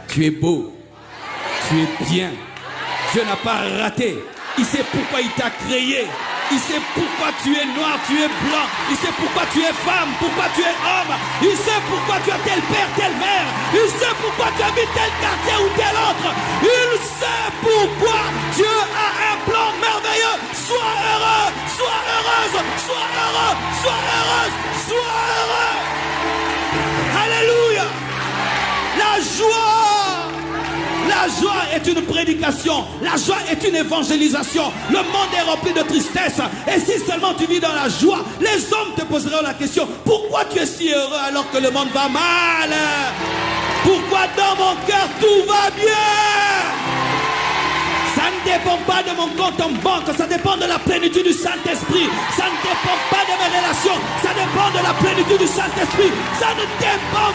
Tu es beau. Tu es bien. Dieu n'a pas raté. Il sait pourquoi il t'a créé. Il sait pourquoi tu es noir, tu es blanc. Il sait pourquoi tu es femme, pourquoi tu es homme. Il sait pourquoi tu as tel père, telle mère. Il sait pourquoi tu habites tel quartier ou tel autre. Il sait pourquoi Dieu a un plan merveilleux. Sois heureux, sois heureuse, sois heureux, sois heureuse, sois heureux. Alléluia. La joie. La joie est une prédication. La joie est une évangélisation. Le monde est rempli de tristesse. Et si seulement tu vis dans la joie, les hommes te poseront la question: pourquoi tu es si heureux alors que le monde va mal? Pourquoi dans mon cœur tout va bien? Ça ne dépend pas de mon compte en banque, ça dépend de la plénitude du Saint-Esprit. Ça ne dépend pas de mes relations, ça dépend de la plénitude du Saint-Esprit. Ça ne dépend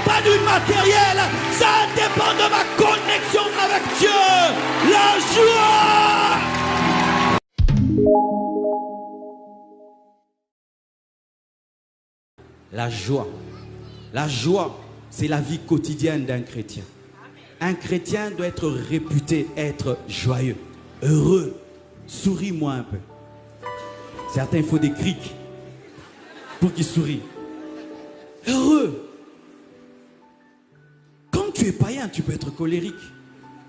pas du matériel, ça dépend de ma connexion avec Dieu. La joie. La joie, c'est la vie quotidienne d'un chrétien. Un chrétien doit être réputé être joyeux, heureux. Souris-moi un peu. Certains, il faut des crics pour qu'ils sourient. Heureux. Quand tu es païen, tu peux être colérique.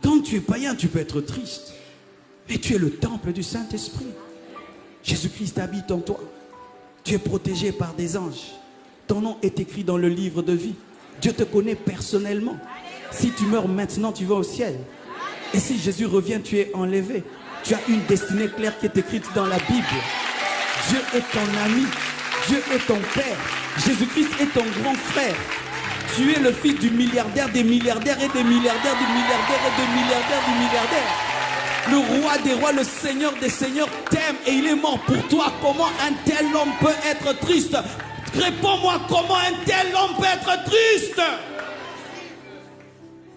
Quand tu es païen, tu peux être triste. Mais tu es le temple du Saint-Esprit. Jésus-Christ habite en toi. Tu es protégé par des anges. Ton nom est écrit dans le livre de vie. Dieu te connaît personnellement. Si tu meurs maintenant, tu vas au ciel. Et si Jésus revient, tu es enlevé. Tu as une destinée claire qui est écrite dans la Bible. Dieu est ton ami. Dieu est ton père. Jésus-Christ est ton grand frère. Tu es le fils du milliardaire, des milliardaires et des milliardaires, du milliardaire et des milliardaires, du milliardaire. Le roi des rois, le seigneur des seigneurs t'aime et il est mort pour toi. Comment un tel homme peut être triste? Réponds-moi, comment un tel homme peut être triste?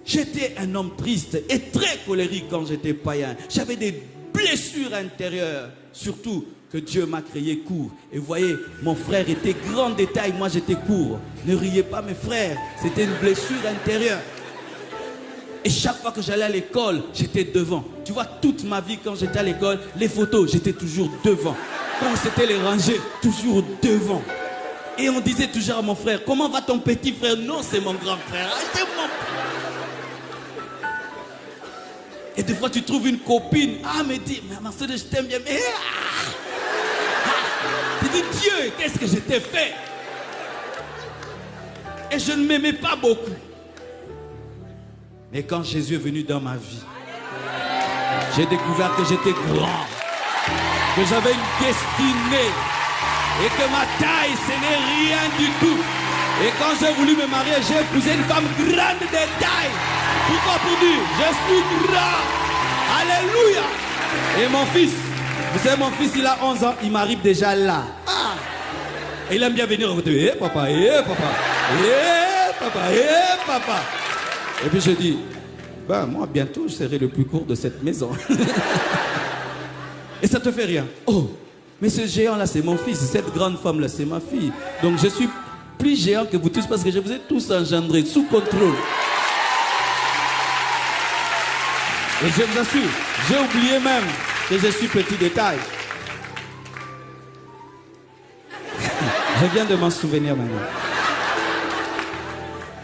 J'étais un homme triste et très colérique quand j'étais païen. J'avais des blessures intérieures. Surtout que Dieu m'a créé court. Et vous voyez, mon frère était grand de taille, moi j'étais court. Ne riez pas mes frères, c'était une blessure intérieure. Et chaque fois que j'allais à l'école, j'étais devant. Tu vois, toute ma vie quand j'étais à l'école, les photos, j'étais toujours devant. Quand c'était les rangées, toujours devant. Et on disait toujours à mon frère: comment va ton petit frère? Non, c'est mon grand frère. C'est mon... Et des fois tu trouves une copine. Ah, me dit, mais ma soeur, je t'aime bien. Mais tu dis: Dieu, qu'est-ce que je t'ai fait? Et je ne m'aimais pas beaucoup. Mais quand Jésus est venu dans ma vie, j'ai découvert que j'étais grand, que j'avais une destinée et que ma taille, ce n'est rien du tout. Et quand j'ai voulu me marier, j'ai épousé une femme grande de taille. Pourquoi? Pour dire: je suis grand. Alléluia. Et mon fils, vous savez, mon fils, il a 11 ans, il m'arrive déjà là. Ah. Et il aime bien venir me dire: eh papa, eh papa, eh papa, eh papa. Et puis je dis: ben moi bientôt je serai le plus court de cette maison. Et ça te fait rien? Oh, mais ce géant là c'est mon fils, cette grande femme là c'est ma fille. Donc je suis plus géant que vous tous parce que je vous ai tous engendrés sous contrôle. Et je vous assure, j'ai oublié même que je suis petit de taille. Je viens de m'en souvenir maintenant.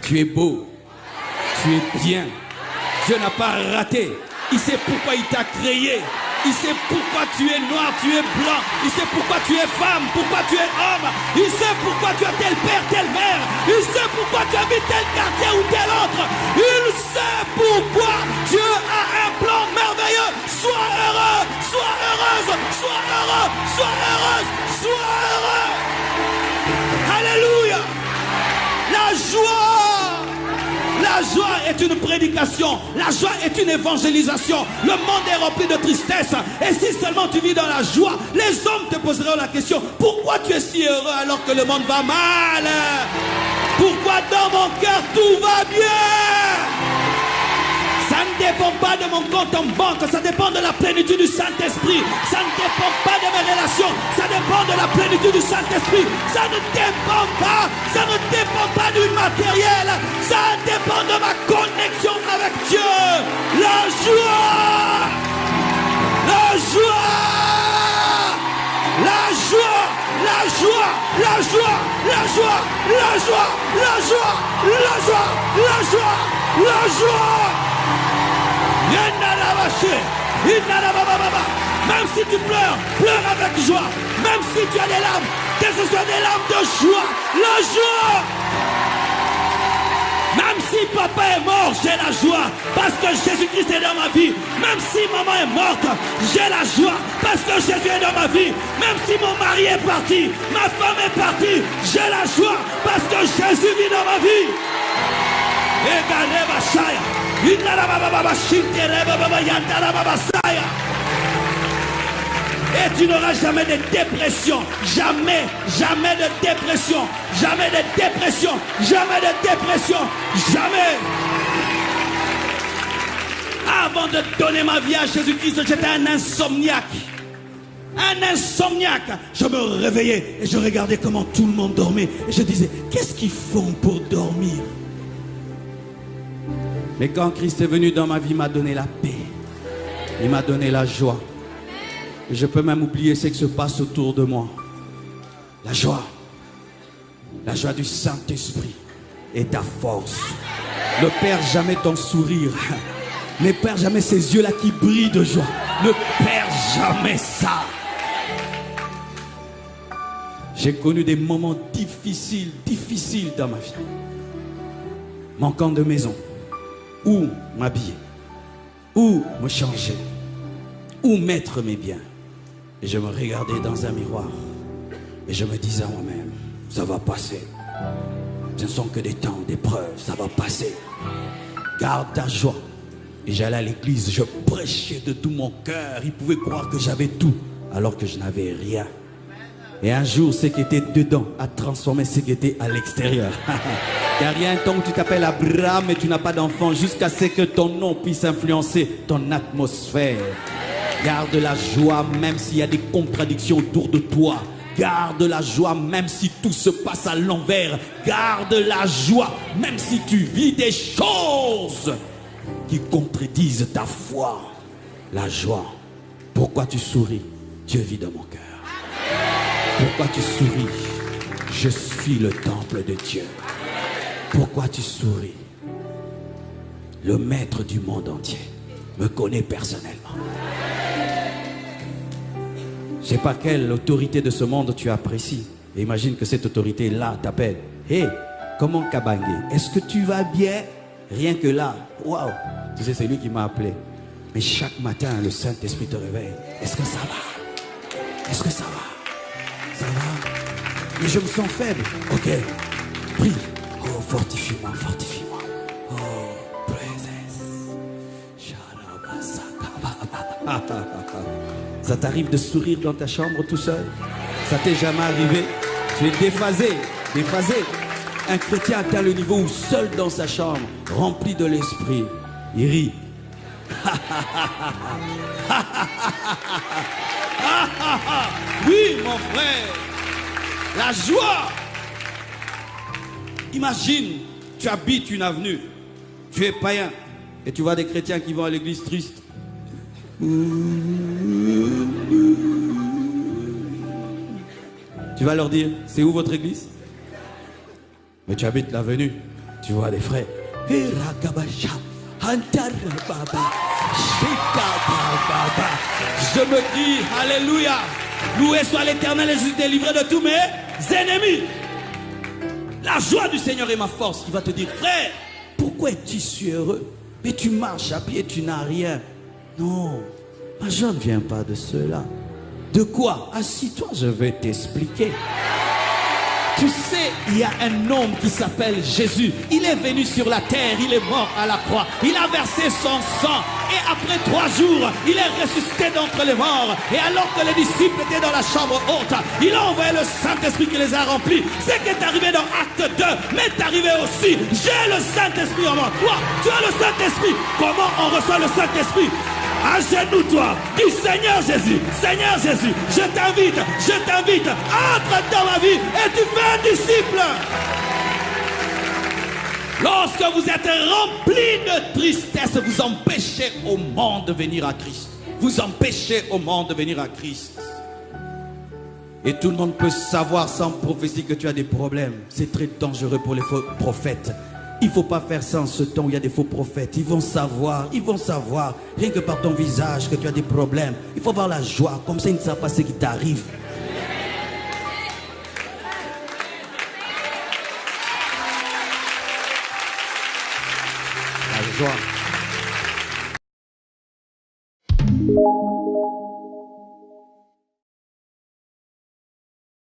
Tu es beau. Tu es bien. Dieu n'a pas raté. Il sait pourquoi il t'a créé. Il sait pourquoi tu es noir, tu es blanc. Il sait pourquoi tu es femme, pourquoi tu es homme. Il sait pourquoi tu as tel père, telle mère. Il sait pourquoi tu habites tel quartier ou tel autre. Il sait pourquoi Dieu a un plan merveilleux. Sois heureux, sois heureuse, sois heureux, sois heureuse, sois heureux. Alléluia. La joie. La joie est une prédication. La joie est une évangélisation. Le monde est rempli de tristesse. Et si seulement tu vis dans la joie, les hommes te poseront la question: pourquoi tu es si heureux alors que le monde va mal? Pourquoi dans mon cœur tout va bien? Ça ne dépend pas de mon compte en banque, ça dépend de la plénitude du Saint-Esprit. Ça ne dépend pas de mes relations, ça dépend de la plénitude du Saint-Esprit. Ça ne dépend pas du matériel, ça dépend de ma joie, la joie, la joie, la joie, la joie, la joie, la joie. Même si tu pleures, pleure avec joie. Même si tu as des larmes, que ce soit des larmes de joie, la joie. Même si papa est mort, j'ai la joie parce que Jésus-Christ est dans ma vie. Même si maman est morte, j'ai la joie parce que Jésus est dans ma vie. Même si mon mari est parti, ma femme est partie, j'ai la joie parce que Jésus vit dans ma vie. Et tu n'auras jamais de dépression. Jamais, jamais de dépression. Jamais de dépression. Jamais de dépression. Jamais. Avant de donner ma vie à Jésus-Christ, j'étais un insomniaque. Un insomniaque. Je me réveillais et je regardais comment tout le monde dormait. Et je disais, qu'est-ce qu'ils font pour dormir? Mais quand Christ est venu dans ma vie, il m'a donné la paix. Il m'a donné la joie. Et je peux même oublier ce qui se passe autour de moi. La joie du Saint-Esprit est ta force. Ne perds jamais ton sourire. Ne perds jamais ces yeux-là qui brillent de joie. Ne perds jamais ça. J'ai connu des moments difficiles dans ma vie. Manquant de maison. Où m'habiller, où me changer, où mettre mes biens. Et je me regardais dans un miroir et je me disais à moi-même, ça va passer. Ce ne sont que des temps d'épreuve, ça va passer. Garde ta joie. Et j'allais à l'église, je prêchais de tout mon cœur. Ils pouvaient croire que j'avais tout alors que je n'avais rien. Et un jour, ce qui était dedans a transformé ce qui était à l'extérieur. Car il y a un temps où tu t'appelles Abraham et tu n'as pas d'enfant jusqu'à ce que ton nom puisse influencer ton atmosphère. Garde la joie même s'il y a des contradictions autour de toi. Garde la joie même si tout se passe à l'envers. Garde la joie même si tu vis des choses qui contredisent ta foi. La joie. Pourquoi tu souris? Dieu vit dans mon cœur. Pourquoi tu souris? Je suis le temple de Dieu. Pourquoi tu souris? Le maître du monde entier me connaît personnellement. Je ne sais pas quelle autorité de ce monde tu apprécies. Et imagine que cette autorité-là t'appelle. Hé, comment Kabangé? Est-ce que tu vas bien? Rien que là, waouh! Tu sais, c'est lui qui m'a appelé. Mais chaque matin, le Saint-Esprit te réveille. Est-ce que ça va? Est-ce que ça va? Ça va? Mais je me sens faible. Ok, prie. Oh, fortifie-moi, fortifie-moi. Oh, présence. Ça t'arrive de sourire dans ta chambre tout seul? Ça t'est jamais arrivé? Tu es déphasé, déphasé. Un chrétien atteint le niveau où seul dans sa chambre, rempli de l'esprit, il rit. Oui, mon frère, la joie. Imagine, tu habites une avenue, tu es païen et tu vois des chrétiens qui vont à l'église tristes. Tu vas leur dire, c'est où votre église? Mais tu habites l'avenue, tu vois des frères. Je me dis, alléluia, loué soit l'Éternel et je suis délivré de tous mes ennemis. La joie du Seigneur est ma force. Il va te dire, frère, pourquoi es-tu si heureux? Mais tu marches à pied, tu n'as rien. Non, ma joie ne vient pas de cela. De quoi? Assis-toi, je vais t'expliquer. Tu sais, il y a un homme qui s'appelle Jésus. Il est venu sur la terre, il est mort à la croix. Il a versé son sang. Et après 3 jours, il est ressuscité d'entre les morts. Et alors que les disciples étaient dans la chambre haute, il a envoyé le Saint-Esprit qui les a remplis. Ce qui est arrivé dans Acte 2 m'est arrivé aussi. J'ai le Saint-Esprit en moi. Toi, tu as le Saint-Esprit. Comment on reçoit le Saint-Esprit? Agenouille-toi, dis Seigneur Jésus, je t'invite, entre dans ma vie et tu fais un disciple. Lorsque vous êtes rempli de tristesse, vous empêchez au monde de venir à Christ. Vous empêchez au monde de venir à Christ. Et tout le monde peut savoir sans prophétie que tu as des problèmes. C'est très dangereux pour les faux prophètes. Il ne faut pas faire ça en ce temps où il y a des faux prophètes. Ils vont savoir, rien que par ton visage, que tu as des problèmes. Il faut avoir la joie, comme ça ils ne savent pas ce qui t'arrive. La joie.